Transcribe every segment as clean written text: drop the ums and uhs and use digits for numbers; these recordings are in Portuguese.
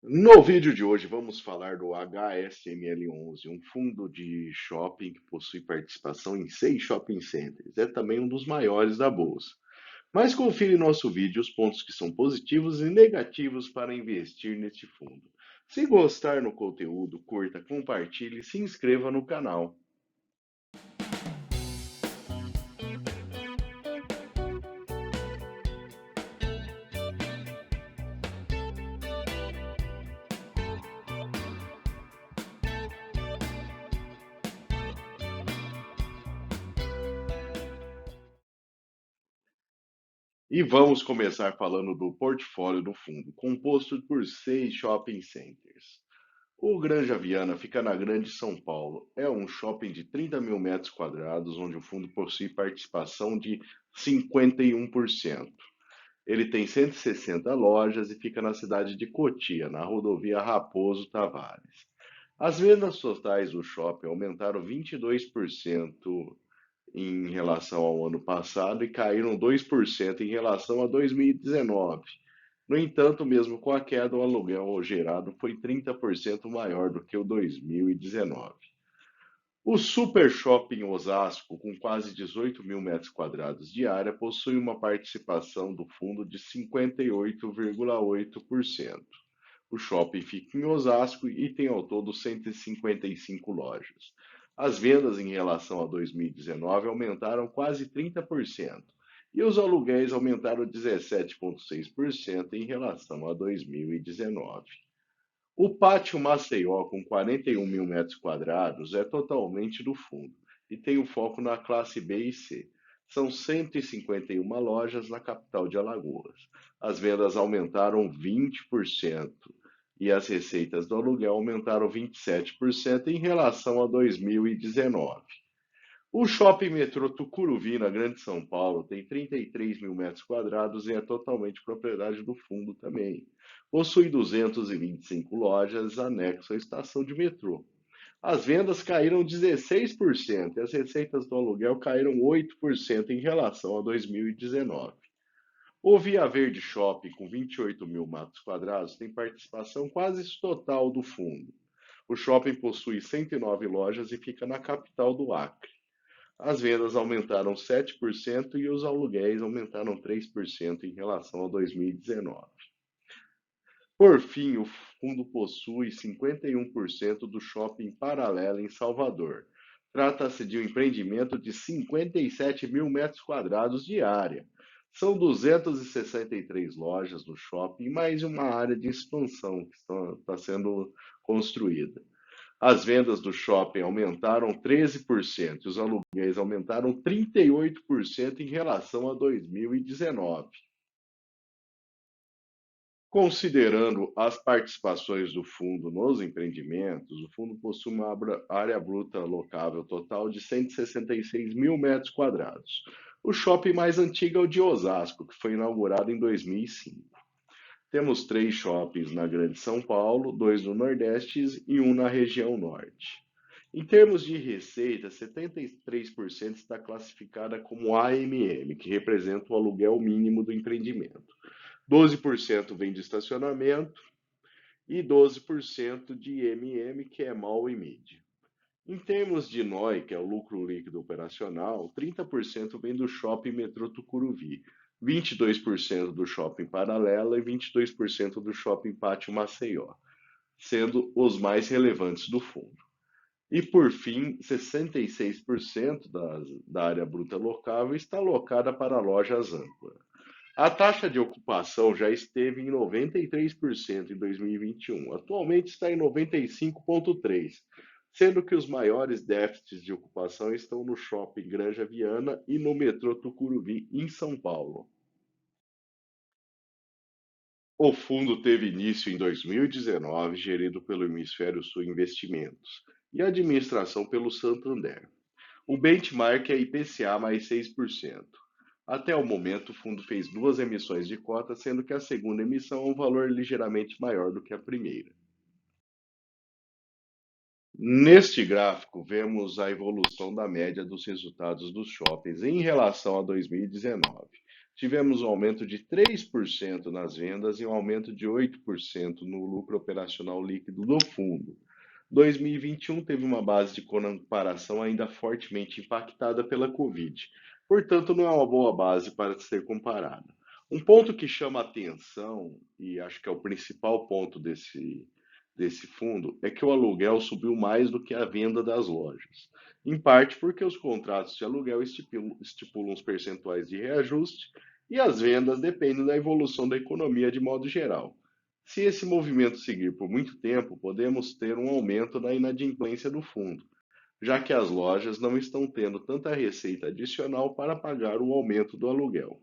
No vídeo de hoje vamos falar do HSML11, um fundo de shopping que possui participação em 6 shopping centers. É também um dos maiores da bolsa. Mas confira em nosso vídeo os pontos que são positivos e negativos para investir neste fundo. Se gostar no conteúdo, curta, compartilhe e se inscreva no canal. E vamos começar falando do portfólio do fundo, composto por 6 shopping centers. O Granja Viana fica na Grande São Paulo. É um shopping de 30 mil metros quadrados, onde o fundo possui participação de 51%. Ele tem 160 lojas e fica na cidade de Cotia, na rodovia Raposo Tavares. As vendas totais do shopping aumentaram 22% em relação ao ano passado e caíram 2% em relação a 2019. No entanto, mesmo com a queda, o aluguel gerado foi 30% maior do que o 2019. O Super Shopping Osasco, com quase 18 mil metros quadrados de área, possui uma participação do fundo de 58,8%. O shopping fica em Osasco e tem ao todo 155 lojas. As vendas em relação a 2019 aumentaram quase 30% e os aluguéis aumentaram 17,6% em relação a 2019. O Pátio Maceió, com 41 mil metros quadrados, é totalmente do fundo e tem o foco na classe B e C. São 151 lojas na capital de Alagoas. As vendas aumentaram 20% e as receitas do aluguel aumentaram 27% em relação a 2019. O Shopping Metrô Tucuruvi, na Grande São Paulo, tem 33 mil metros quadrados e é totalmente propriedade do fundo também. Possui 225 lojas anexo à estação de metrô. As vendas caíram 16% e as receitas do aluguel caíram 8% em relação a 2019. O Via Verde Shopping, com 28 mil metros quadrados, tem participação quase total do fundo. O shopping possui 109 lojas e fica na capital do Acre. As vendas aumentaram 7% e os aluguéis aumentaram 3% em relação a 2019. Por fim, o fundo possui 51% do shopping Paralela em Salvador. Trata-se de um empreendimento de 57 mil metros quadrados de área. São 263 lojas no shopping, mais uma área de expansão que está sendo construída. As vendas do shopping aumentaram 13% e os aluguéis aumentaram 38% em relação a 2019. Considerando as participações do fundo nos empreendimentos, o fundo possui uma área bruta locável total de 166 mil metros quadrados. O shopping mais antigo é o de Osasco, que foi inaugurado em 2005. Temos 3 shoppings na Grande São Paulo, 2 no Nordeste e um na região Norte. Em termos de receita, 73% está classificada como AMM, que representa o aluguel mínimo do empreendimento. 12% vem de estacionamento e 12% de IMM, que é mall e mídia. Em termos de NOI, que é o lucro líquido operacional, 30% vem do shopping Metrô Tucuruvi, 22% do shopping Paralela e 22% do shopping Pátio Maceió, sendo os mais relevantes do fundo. E por fim, 66% da área bruta locável está alocada para lojas âncora. A taxa de ocupação já esteve em 93% em 2021. Atualmente está em 95,3%, sendo que os maiores déficits de ocupação estão no Shopping Granja Viana e no metrô Tucuruvi, em São Paulo. O fundo teve início em 2019, gerido pelo Hemisfério Sul Investimentos e a administração pelo Santander. O benchmark é IPCA mais 6%. Até o momento, o fundo fez 2 emissões de cota, sendo que a segunda emissão é um valor ligeiramente maior do que a primeira. Neste gráfico, vemos a evolução da média dos resultados dos shoppings em relação a 2019. tivemos um aumento de 3% nas vendas e um aumento de 8% no lucro operacional líquido do fundo. 2021 teve uma base de comparação ainda fortemente impactada pela Covid, portanto, não é uma boa base para ser comparada. Um ponto que chama atenção, e acho que é o principal ponto desse fundo, é que o aluguel subiu mais do que a venda das lojas. Em parte porque os contratos de aluguel estipulam os percentuais de reajuste e as vendas dependem da evolução da economia de modo geral. Se esse movimento seguir por muito tempo, podemos ter um aumento na inadimplência do fundo, já que as lojas não estão tendo tanta receita adicional para pagar o aumento do aluguel.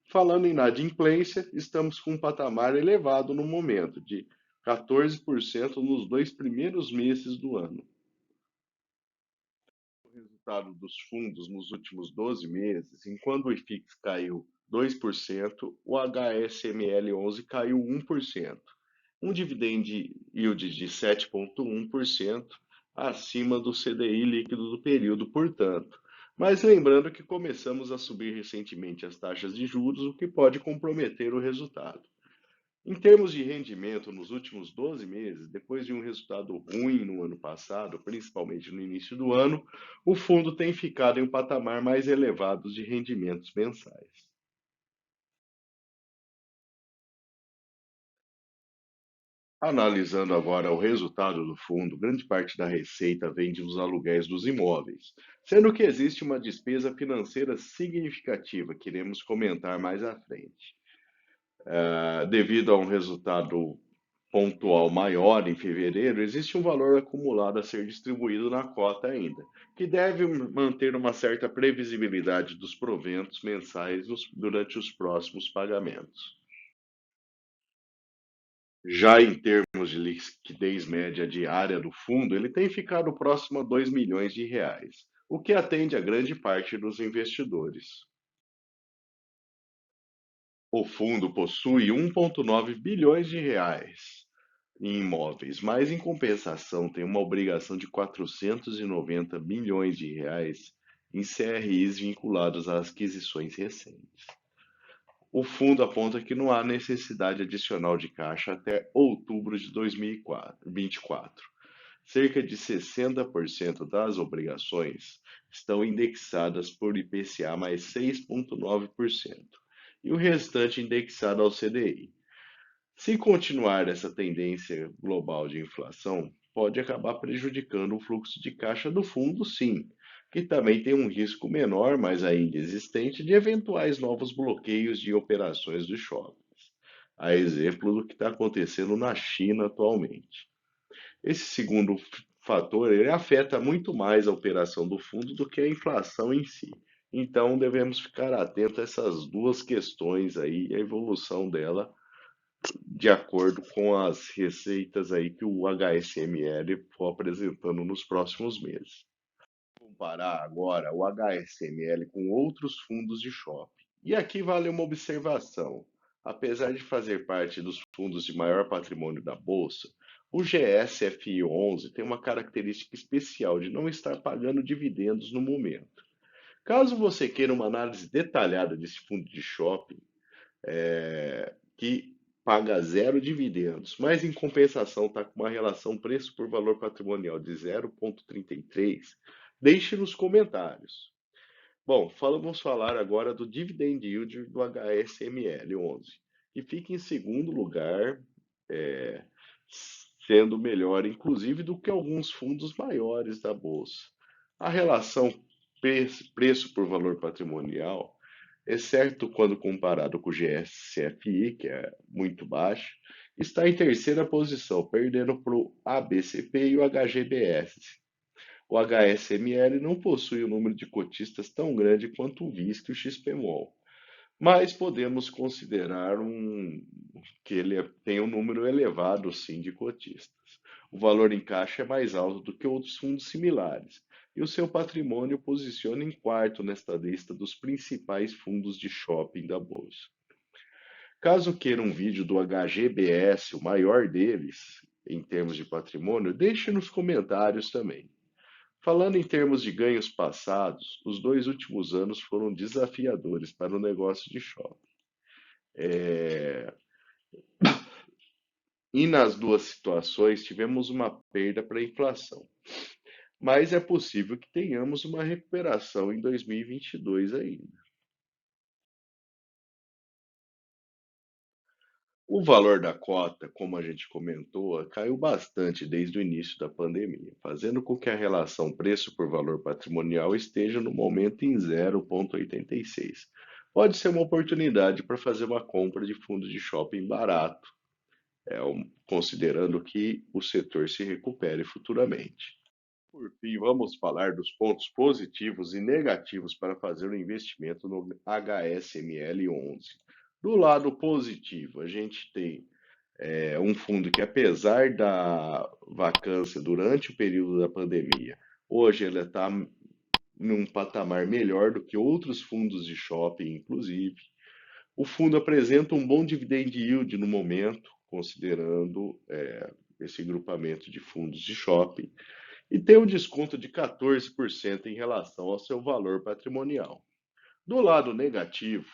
Falando em inadimplência, estamos com um patamar elevado no momento, de 14% nos 2 primeiros meses do ano. O resultado dos fundos nos últimos 12 meses, enquanto o IFIX caiu 2%, o HSML11 caiu 1%. Um dividend yield de 7,1% acima do CDI líquido do período, portanto. Mas lembrando que começamos a subir recentemente as taxas de juros, o que pode comprometer o resultado. Em termos de rendimento, nos últimos 12 meses, depois de um resultado ruim no ano passado, principalmente no início do ano, o fundo tem ficado em um patamar mais elevado de rendimentos mensais. Analisando agora o resultado do fundo, grande parte da receita vem dos aluguéis dos imóveis, sendo que existe uma despesa financeira significativa que iremos comentar mais à frente. Devido a um resultado pontual maior em fevereiro, existe um valor acumulado a ser distribuído na cota ainda, que deve manter uma certa previsibilidade dos proventos mensais durante os próximos pagamentos. Já em termos de liquidez média diária do fundo, ele tem ficado próximo a 2 milhões de reais, o que atende a grande parte dos investidores. O fundo possui 1,9 bilhões de reais em imóveis, mas em compensação tem uma obrigação de 490 milhões de reais em CRIs vinculados a aquisições recentes. O fundo aponta que não há necessidade adicional de caixa até outubro de 2024. Cerca de 60% das obrigações estão indexadas por IPCA mais 6,9% e o restante indexado ao CDI. Se continuar essa tendência global de inflação, pode acabar prejudicando o fluxo de caixa do fundo, sim, que também tem um risco menor, mas ainda existente, de eventuais novos bloqueios de operações dos shoppings, a exemplo do que está acontecendo na China atualmente. Esse segundo fator ele afeta muito mais a operação do fundo do que a inflação em si. Então devemos ficar atentos a essas duas questões aí, a evolução dela de acordo com as receitas aí que o HSML for apresentando nos próximos meses. Comparar agora o HSML com outros fundos de shopping. E aqui vale uma observação. Apesar de fazer parte dos fundos de maior patrimônio da bolsa, o GSFI11 tem uma característica especial de não estar pagando dividendos no momento. Caso você queira uma análise detalhada desse fundo de shopping, que paga zero dividendos, mas em compensação está com uma relação preço por valor patrimonial de 0,33, deixe nos comentários. Bom, vamos falar agora do dividend yield do HSML 11, que fica em segundo lugar, é, sendo melhor, inclusive, do que alguns fundos maiores da Bolsa. A relação preço por valor patrimonial, exceto quando comparado com o GSFI, que é muito baixo, está em terceira posição, perdendo para o ABCP e o HGBS. O HSML não possui um número de cotistas tão grande quanto o VISC e o XPMOL, mas podemos considerar que ele tem um número elevado, sim, de cotistas. O valor em caixa é mais alto do que outros fundos similares, e o seu patrimônio posiciona em quarto nesta lista dos principais fundos de shopping da Bolsa. Caso queira um vídeo do HGBS, o maior deles, em termos de patrimônio, deixe nos comentários também. Falando em termos de ganhos passados, os 2 últimos anos foram desafiadores para o negócio de shopping. É, E nas duas situações tivemos uma perda para a inflação, mas é possível que tenhamos uma recuperação em 2022 ainda. O valor da cota, como a gente comentou, caiu bastante desde o início da pandemia, fazendo com que a relação preço por valor patrimonial esteja no momento em 0,86. Pode ser uma oportunidade para fazer uma compra de fundos de shopping barato, considerando que o setor se recupere futuramente. Por fim, vamos falar dos pontos positivos e negativos para fazer o investimento no HSML 11. Do lado positivo, a gente tem um fundo que, apesar da vacância durante o período da pandemia, hoje ele está num patamar melhor do que outros fundos de shopping, inclusive. O fundo apresenta um bom dividend yield no momento, considerando esse grupamento de fundos de shopping, e tem um desconto de 14% em relação ao seu valor patrimonial. Do lado negativo,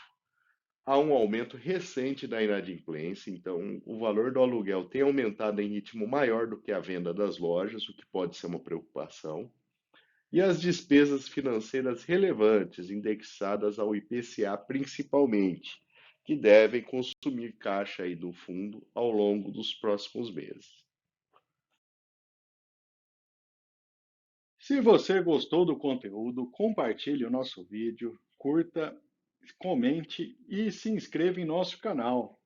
há um aumento recente da inadimplência, então o valor do aluguel tem aumentado em ritmo maior do que a venda das lojas, o que pode ser uma preocupação. E as despesas financeiras relevantes, indexadas ao IPCA principalmente, que devem consumir caixa aí do fundo ao longo dos próximos meses. Se você gostou do conteúdo, compartilhe o nosso vídeo, curta, comente e se inscreva em nosso canal.